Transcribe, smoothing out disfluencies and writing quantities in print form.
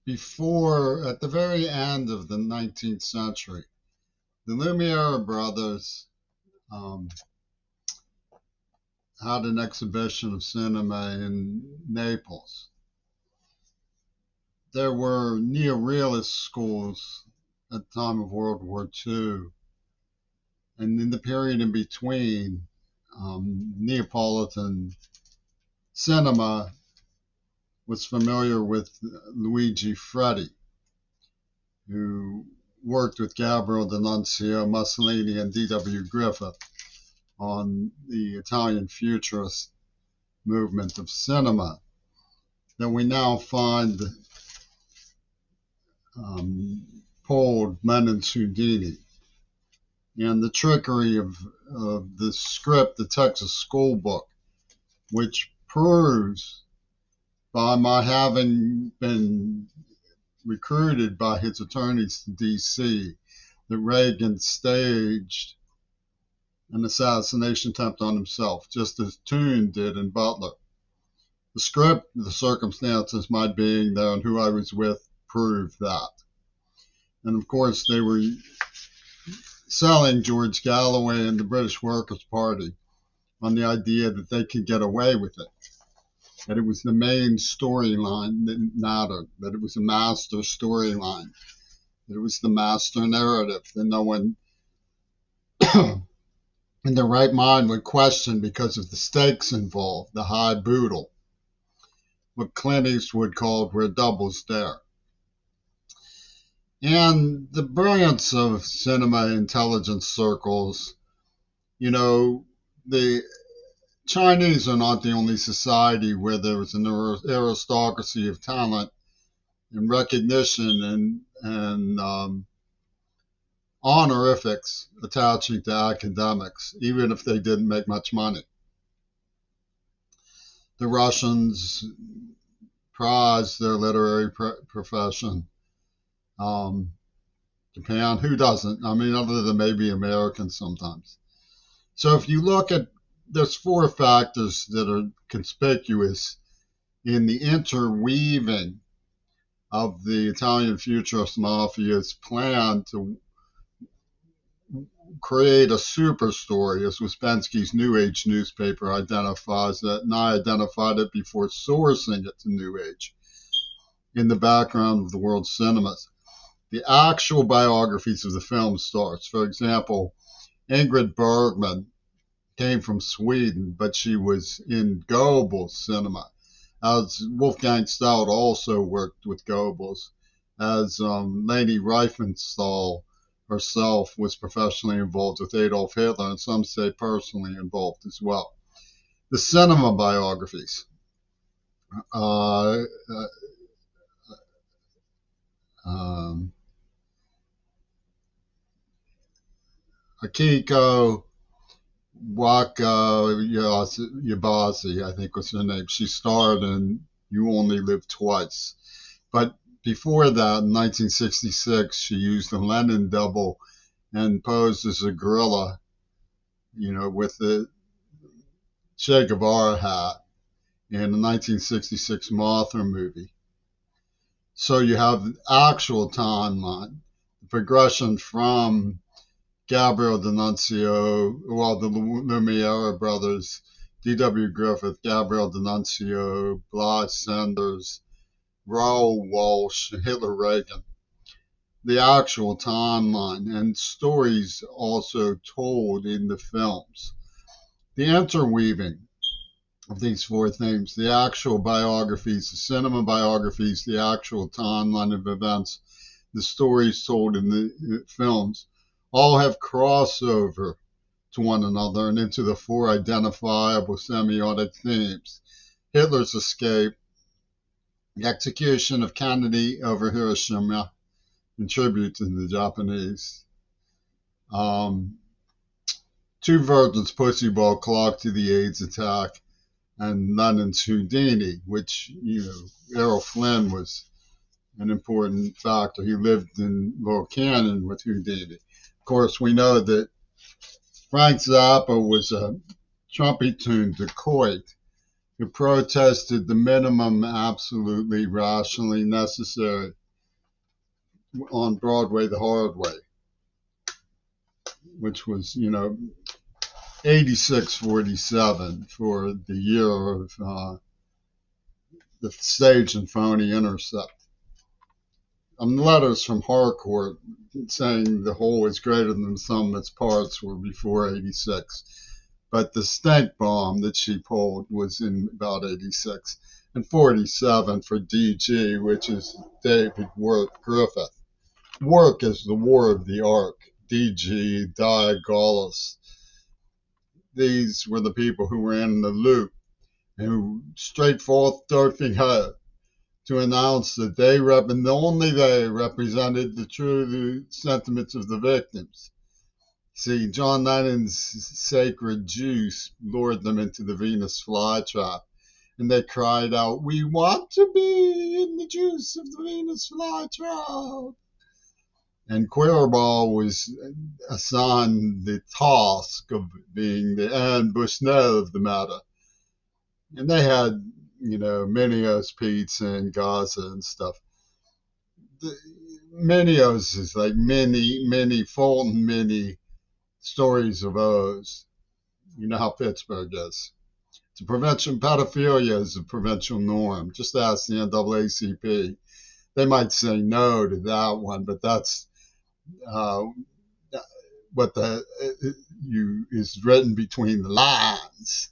At the very end of the 19th century, the Lumiere brothers um, had an exhibition of cinema in Naples. There were neorealist schools at the time of World War II, and in the period in between, Neapolitan cinema was familiar with Luigi Freddi, who worked with Gabriel D'Annunzio, Mussolini, and D.W. Griffith on the Italian futurist movement of cinema that we now find Paul Menendez Houdini. And the trickery of the script, the Texas School Book, which proves by my having been recruited by his attorneys to D.C. that Reagan staged an assassination attempt on himself, just as Toone did in Butler. The script, the circumstances, my being there, and who I was with proved that. And of course, they were selling George Galloway and the British Workers' Party on the idea that they could get away with it, that it was the main storyline that mattered, that it was a master storyline, that it was the master narrative, that no one in their right mind would question because of the stakes involved, the high boodle, what Clint Eastwood called where doubles dare. And the brilliance of cinema intelligence circles, the Chinese are not the only society where there is an aristocracy of talent and recognition and honorifics attaching to academics, even if they didn't make much money. The Russians prize their literary profession. Japan, who doesn't? I mean, other than maybe Americans sometimes. So if you look at, there's four factors that are conspicuous in the interweaving of the Italian futurist mafia's plan to create a super story, as Ouspensky's New Age newspaper identifies it, and I identified it before sourcing it to New Age, in the background of the world's cinemas. The actual biographies of the film stars. For example, Ingrid Bergman came from Sweden, but she was in Goebbels' cinema, as Wolfgang Stout also worked with Goebbels, as Leni Riefenstahl herself was professionally involved with Adolf Hitler, and some say personally involved as well. The cinema biographies. Akiko Waka Yabazi, I think was her name. She starred in You Only Live Twice. But before that, in 1966, she used a Lenin double and posed as a gorilla, with the Che Guevara hat in a 1966 Mothra movie. So you have the actual timeline, the progression from Gabriel D'Annunzio, the Lumiere brothers, D.W. Griffith, Gabriel D'Annunzio, Blythe Sanders, Raoul Walsh, Hitler Reagan. The actual timeline and stories also told in the films. The interweaving of these four things, the actual biographies, the cinema biographies, the actual timeline of events, the stories told in the films, all have crossover to one another and into the four identifiable semiotic themes. Hitler's escape, the execution of Kennedy over Hiroshima in tribute to the Japanese, Two Virgins Pussyball Clock to the AIDS attack, and Menendez Houdini, which, Errol Flynn was an important factor. He lived in Laurel Canyon with Houdini. Of course, we know that Frank Zappa was a trumpet-tuned dacoit who protested the minimum absolutely rationally necessary on Broadway the hard way, which was, 86-47 for the year of the stage and phony intercept. Letters from Harcourt saying the whole is greater than the sum of its parts were before 86. But the stink bomb that she pulled was in about 86. And 47 for DG, which is David Worth Griffith. Work is the war of the ark. DG, Diagoras. These were the people who were in the loop and who straight forth Durfing had to announce that only they represented the true sentiments of the victims. See, John Lennon's sacred juice lured them into the Venus flytrap, and they cried out, "We want to be in the juice of the Venus flytrap." And Queerball was assigned the task of being the Anne Bushnell of the matter. And they had, Minios pizza and Gaza and stuff. Minios is like mini, Fulton mini stories of O's. You know how Pittsburgh is. To prevention, pedophilia is a provincial norm. Just ask the NAACP. They might say no to that one, but that's what is written between the lines.